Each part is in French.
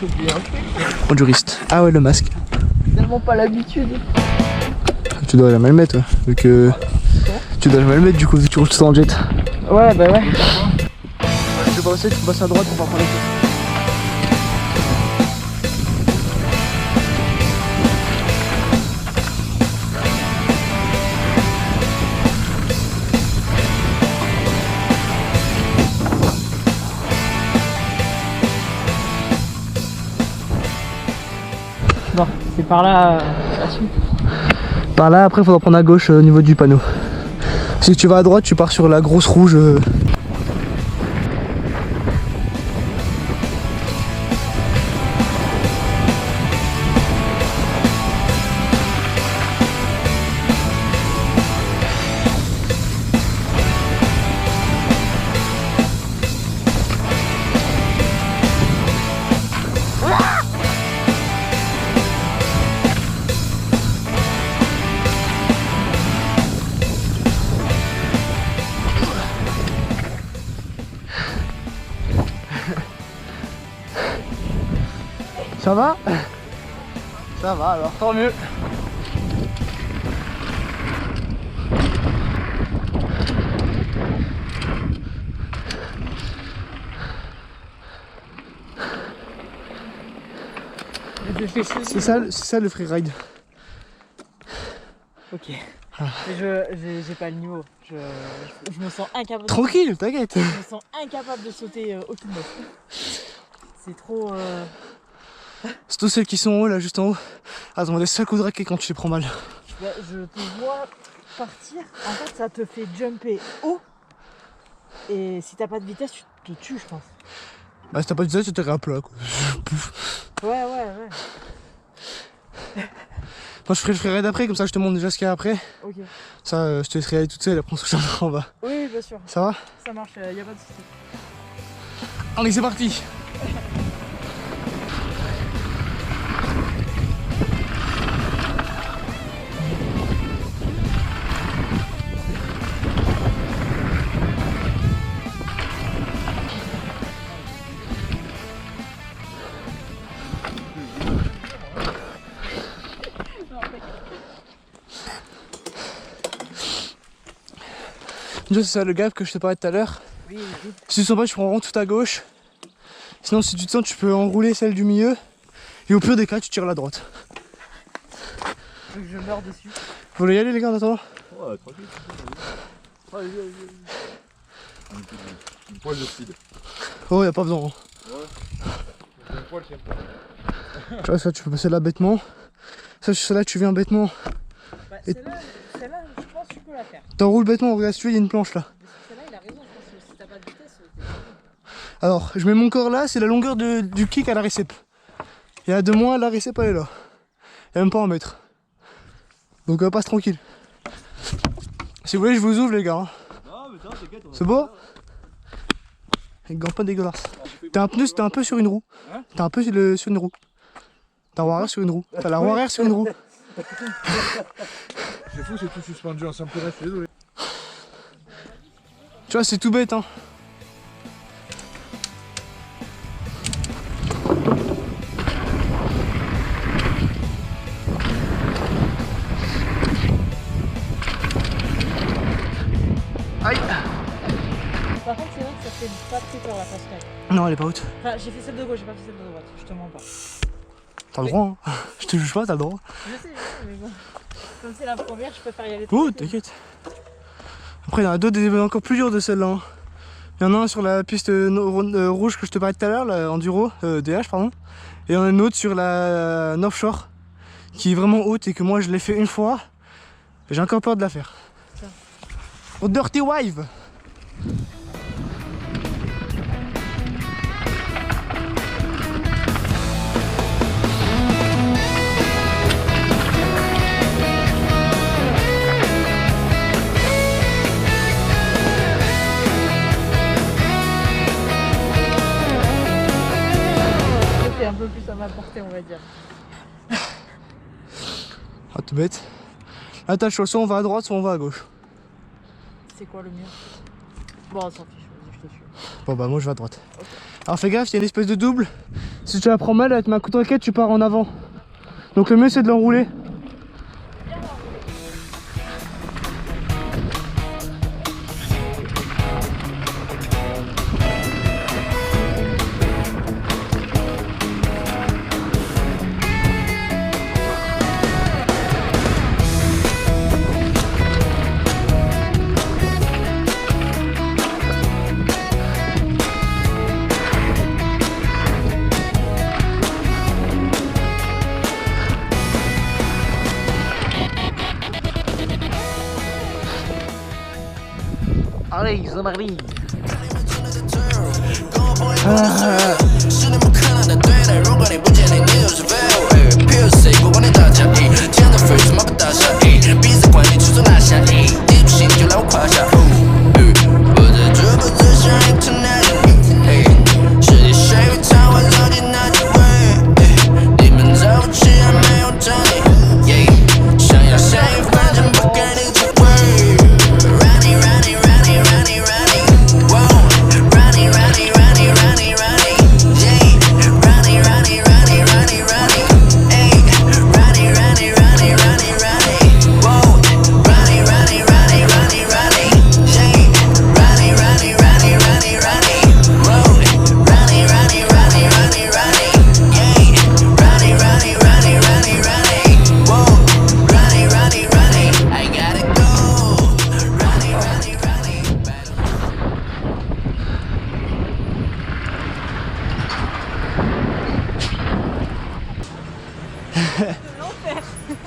oublié un truc. Enduriste. Ah ouais, le masque. Tellement pas l'habitude. Tu dois jamais le mettre, ouais, vu que... Tu dois jamais le mettre du coup, vu que tu roules tout en jet. Ouais, bah ouais. Tu peux passer, tu peux passer à droite pour pas prendre les choses. Bon, c'est par là la suite. Par là, après, il faudra prendre à gauche au niveau du panneau. Si tu vas à droite, tu pars sur la grosse rouge. Ça va? Ça va alors, tant mieux. C'est ça le freeride. Ok. J'ai pas le niveau. Je me sens incapable. Tranquille, t'inquiète. Je me sens incapable de sauter aucune bosse. C'est trop. C'est tous celles qui sont en haut là, juste en haut. Attends, les seuls coups de raquet quand tu les prends mal. Bah, je te vois partir. En fait, ça te fait jumper haut. Et si t'as pas de vitesse, tu te tues, je pense. Bah, si t'as pas de vitesse, tu t'es à plat quoi. Ouais. Moi, je ferai le freeride après, comme ça je te montre déjà ce qu'il y a après. Ok. Ça, je te laisserai aller toute seule, après on se rejoindra en bas. Oui, bien sûr. Ça va? Ça marche, y a pas de soucis. Allez, c'est parti! Déjà, c'est ça le gap que je te parlais tout à l'heure. Oui. Si tu te sens pas, tu prends vraiment tout à gauche. Sinon, si tu te sens, tu peux enrouler celle du milieu. Et au pire des cas, tu tires à la droite. Je meurs dessus. Vous voulez y aller, les gars, en attendant? Ouais, tranquille. Allez. Une poêle de speed. Oh, y'a pas besoin. Ouais. Une poêle, c'est pas. Tu vois, ça, tu peux passer là bêtement. Ça, celle-là, tu viens bêtement. Bah, Et- celle-là, je pense que tu peux la faire. T'enroules bêtement, regarde, si tu veux, il y a une planche là. Celle-là, il a raison, je pense que si t'as pas de vitesse, Alors, je mets mon corps là, c'est la longueur du kick à la récep. Il y a 2 mois, la récep elle est là. Il y a même pas un mètre. Donc passe tranquille. Si vous voulez, je vous ouvre les gars. Hein. Non, mais t'inquiète. C'est beau? Avec gants pas dégueulasse. T'es un peu sur une roue. Hein? T'es un peu sur une roue. T'as la roue arrière sur une roue. T'as la roue arrière sur une roue. C'est fou, c'est tout suspendu en simple, je suis désolé. Tu vois, c'est tout bête hein. Aïe. Par contre, c'est vrai que ça fait pas très peur la cascade. Non, elle est pas haute. Enfin, j'ai fait celle de gauche, j'ai pas fait celle de droite, je te mens pas. T'as le droit hein. Je te juge pas, t'as le droit. Je sais, mais bon. Comme c'est la première, je préfère y aller. Oh, t'inquiète. Après, il y en a d'autres des encore plus dures de celle-là. Hein. Il y en a un sur la piste rouge que je te parlais tout à l'heure, la Enduro, DH, pardon. Et il y en a une autre sur la North Shore, qui est vraiment haute et que moi je l'ai fait une fois. J'ai encore peur de la faire. Tiens. Au Dirty Wave. C'est un peu plus à ma portée, on va dire. Ah, tout bête. Là, t'as le choix, soit on va à droite, soit on va à gauche. C'est quoi le mieux? Bon, on s'en fiche, vas-y, je te suis. Bon, bah, moi je vais à droite. Alors, fais gaffe, il y a une espèce de double. Si tu la prends mal, avec ma coup de raquette, tu pars en avant. Donc le mieux c'est de l'enrouler. Allez, c'est Marie.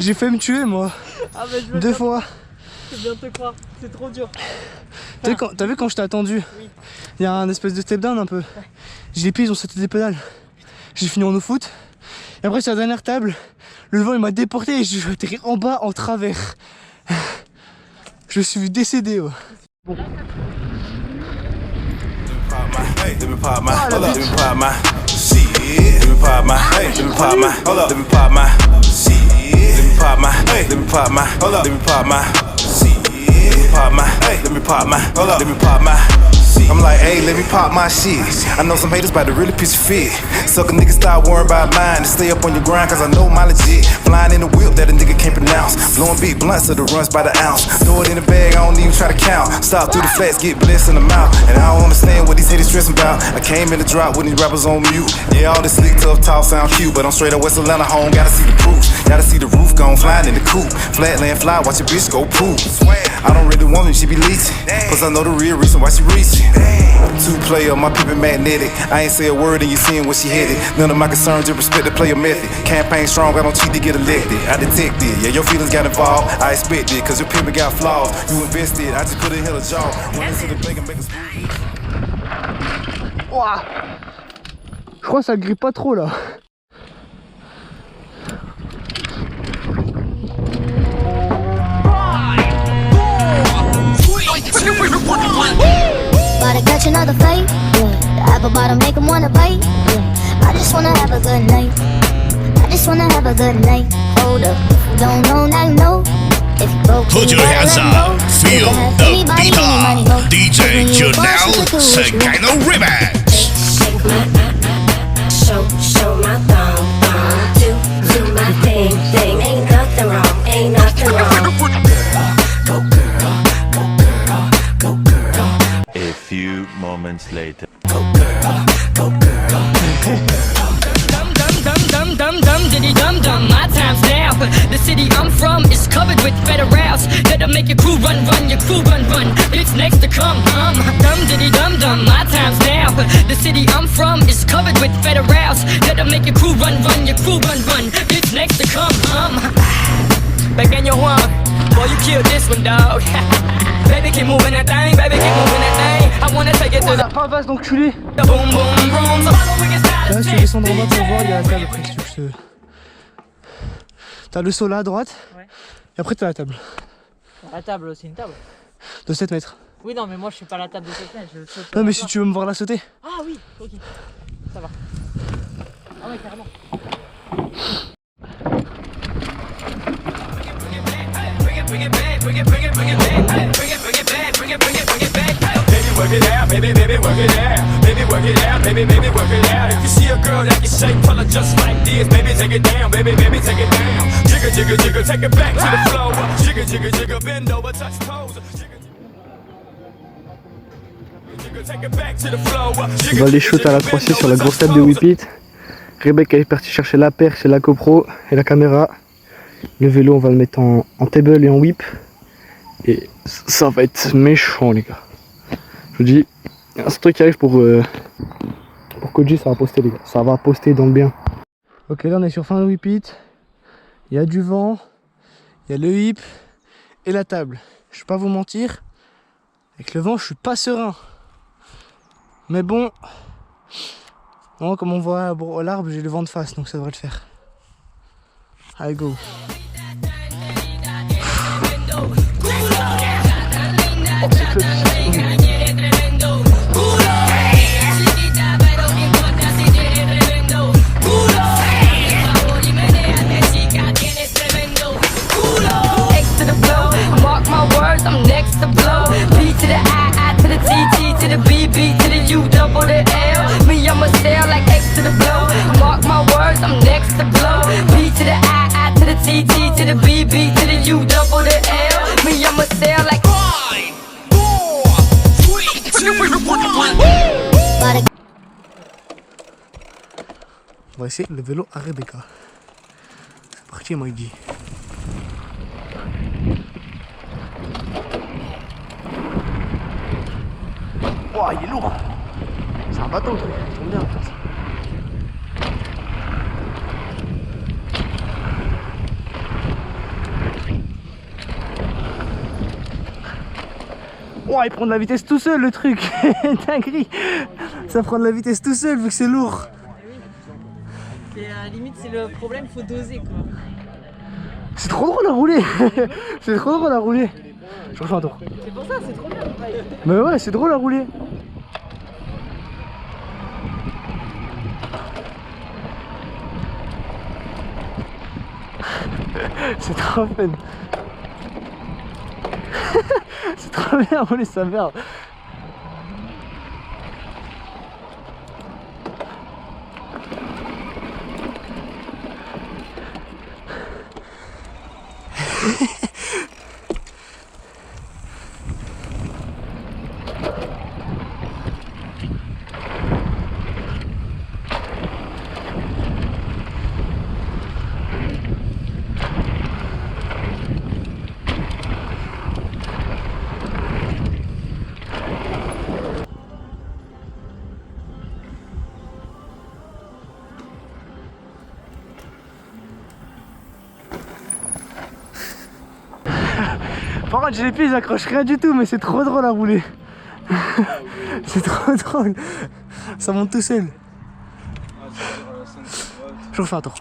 J'ai failli me tuer moi. Ah bah je veux 2 bien- fois. Je veux bien te croire, c'est trop dur. T'as vu quand je t'ai attendu? Oui. Il y a un espèce de step down un peu. J'ai les pieds, ils ont sauté des pédales. J'ai fini en no foot. Et après sur la dernière table, le vent il m'a déporté et je suis atterri en bas en travers. Je suis décédé. Ouais. Bon. Hey, let me pop my, hold up, let me pop my shit. Let me pop my, hey, let me pop my, hold up, let me pop my shit. Let me pop my, hey, let me pop my, hold up, let me pop my shit. Let me pop my, hey, let me pop my, hold up, let me pop my shit. I'm like, hey, let me pop my shit. I know some haters about to really pitch a fit. Suck a nigga, stop worrying about mine and stay up on your grind, cause I know my legit. Flying in the whip that a nigga can't pronounce. Blowing big blunts of the runs by the ounce. Throw it in the bag, I don't even try to count. Stop through the flats, get blessed in the mouth. And I don't understand what these haters stressing about. I came in the drop with these rappers on mute. Yeah, all this slick, tough talk sound cute, but I'm straight up West Atlanta home, gotta see the proof. Gotta see the roof gone flying in the coop. Flatland fly, watch your bitch go poop. I don't really want me, she be leeching. Plus I know the real reason why she reaching. 2-player, my people magnetic. I ain't say a word and you seeing where she headed. None of my concerns, just respect the player method. Campaign strong, I don't cheat to get elected. I detected, yeah, your feelings got involved. I expected, cause your people got flaws. You invested, I just put a hell of jaw. Run into the bank and make a smooth. Ouah. Je crois que ça grippe pas trop là. About to catch another fight. The apple bottom make him wanna bite. I just wanna have a good night. I just wanna have a good night. Hold up, if you don't know, now you know. If you broke, Put your hands up, feel the beat up. DJ Janelle Sagano Remix. Show my thumb, do my thing. Ain't nothing wrong, ain't nothing wrong. Go girl, go girl, go girl. A few moments later. Go girl, go girl, go girl. Dum dum dum diddy dum dum. My time's now. The city I'm from is covered with federals that'll make your crew run, your crew run. It's next to come. Dum diddy dum dum. My time's now. The city I'm from is covered with federals that'll make your crew run, your crew run. It's next to come. Back in your one, boy, you killed this one, dog. Baby, keep moving that thing, baby, keep moving that thing. I wanna take it to the Ravasse d'enculé. boom boom boom. So follow me inside Là, the je vais descendre en bas pour voir, il y a la table après. Si tu veux, T'as le saut là à droite, Ouais. et après t'as la table La table, c'est une table. de 7 mètres. Oui, non, mais moi je suis pas à la table de cette mètres, je saute. Non, mais si tu veux me voir la sauter. Ah oui, ok. Ça va. Ah ouais, carrément. Baby, work it out, baby, work it out. Baby, work it out, baby, baby, work it out. If you see a girl that can shake, tell her just like this, baby, take it down, baby, baby, take it down. Jigger, jigger, jigger, take it back to the floor. Jigger, jigger, jigger, bend over, touch toes. On va les shoot à la 3-6 sur la grosse table de Whippet. Rebecca est partie chercher la perche et la GoPro et la caméra. Le vélo on va le mettre en table et en whip. Et ça va être méchant les gars. Je vous dis, ce truc qui arrive pour Koji, ça va poster les gars. Ça va poster dans le bien. Ok, là on est sur fin de Whippet. Il y a du vent, il y a le whip et la table. Je vais pas vous mentir, avec le vent je suis pas serein. Mais bon, non, comme on voit l'arbre, j'ai le vent de face, donc ça devrait le faire. Allez, go. I'm next to blow. B to the I to the T to the B to the U double the L. Me, I'ma sail like X to the blow. Mark my words, I'm next to blow. B to the I to the T to the B to the U double the L. Me, I'ma sail like 5, 4, 3, 2, 1. On va essayer le vélo à Rebecca. C'est parti, moi, il dit. Wow, il est lourd. C'est un bateau le truc, il tombe bien comme ça. Wow, il prend de la vitesse tout seul le truc. Dinguerie. Ça prend de la vitesse tout seul vu que c'est lourd. Et à la limite, c'est le problème, faut doser quoi. C'est trop drôle à rouler. C'est trop drôle à rouler. Je refais un tour. C'est pour ça, c'est trop bien. Mais ouais, c'est drôle à rouler. C'est trop fun. C'est trop bien à rouler sa merde. Par contre, j'ai les pieds, j'accroche rien du tout, mais c'est trop drôle à rouler. C'est trop drôle. Ça monte tout seul. Je refais un tour.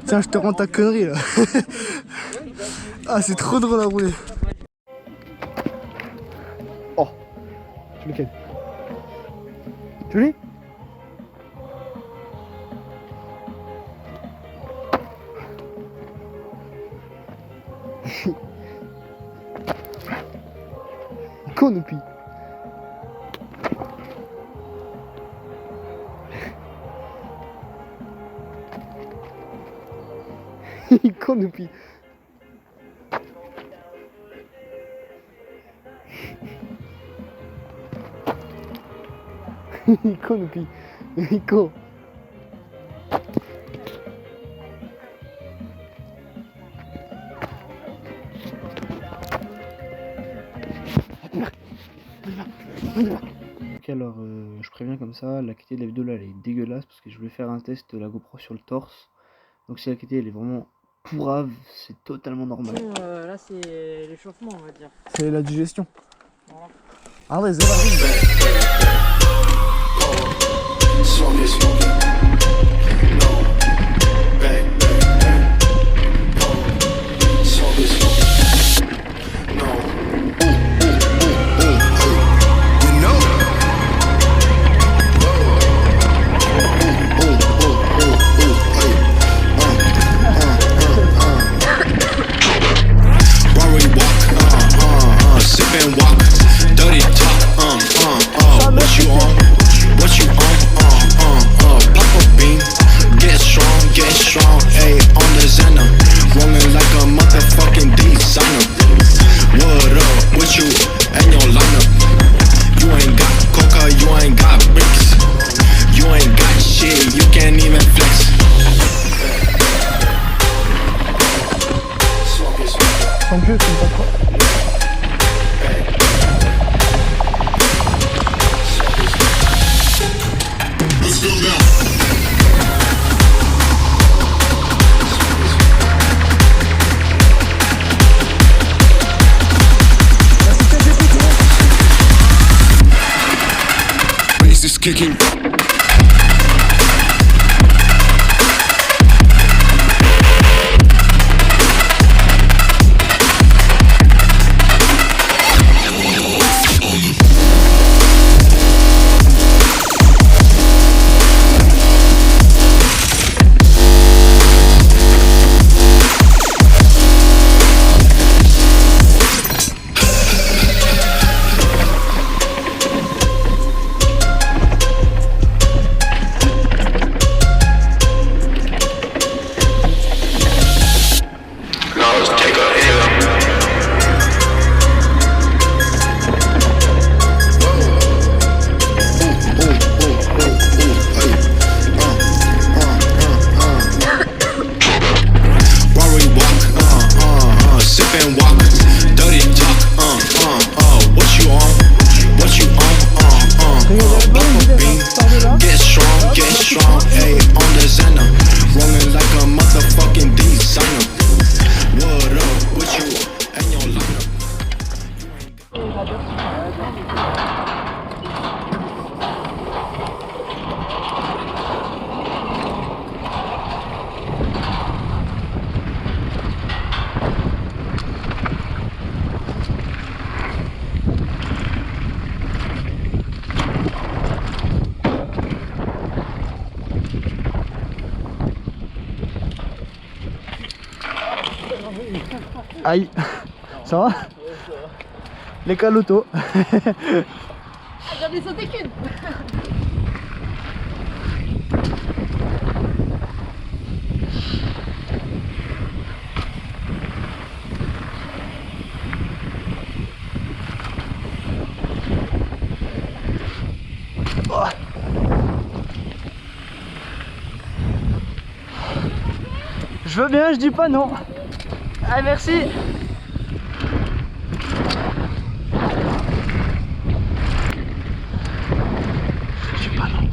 Tiens, je te rends ta connerie là. Ah, c'est trop drôle à rouler. Oh, tu lequel? Tu l'as? Canopy. Canopy. Il court, Noupi. Il court. Ok, alors je préviens comme ça, la qualité de la vidéo là elle est dégueulasse parce que je voulais faire un test de la GoPro sur le torse. Donc si la qualité elle est vraiment pourrave, c'est totalement normal. Là c'est l'échauffement on va dire. C'est la digestion. Voilà. Allez, c'est parti. Sans plus, c'est pas trop. Bass is kicking. Aïe, ça va? Les calotos. J'en ai sauté qu'une. Oh. Je veux bien, je dis pas non. Ah merci. Je dis pas non.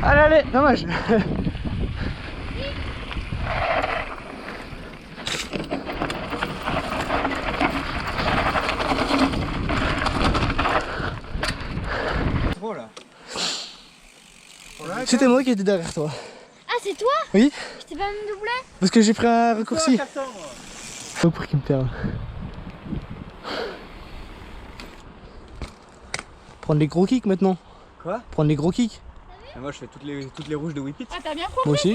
Allez, allez, dommage. Trop là. C'était moi qui étais derrière toi. Ah, c'est toi? Oui. Je t'ai pas même doublé? Parce que j'ai pris un raccourci. Oh, pour qu'il me perde. Prendre les gros kicks maintenant. Quoi? Prendre les gros kicks. Mais moi je fais toutes les rouges de Whippet. Ah, t'as bien Moi aussi.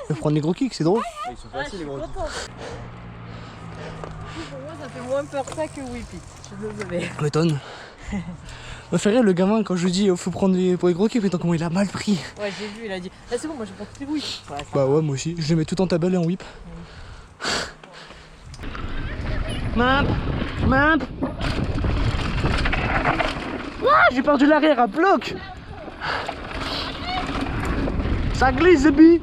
Je vais prendre les gros kicks, c'est drôle. Ils sont faciles les gros kicks. Pour moi, ça fait moins peur ça que Whippet. Je suis désolée. Ça m'étonne. Me fait rire le gamin quand je lui dis faut prendre pour les gros kicks, mais tant comment il a mal pris. Ouais, j'ai vu, il a dit ah, c'est bon, moi je prends toutes les Whippet. Ouais, Bah ouais, moi aussi. Je les mets tout en tabelle et en whip. Map. Ah, j'ai perdu l'arrière à bloc. Ça glisse, Zébi.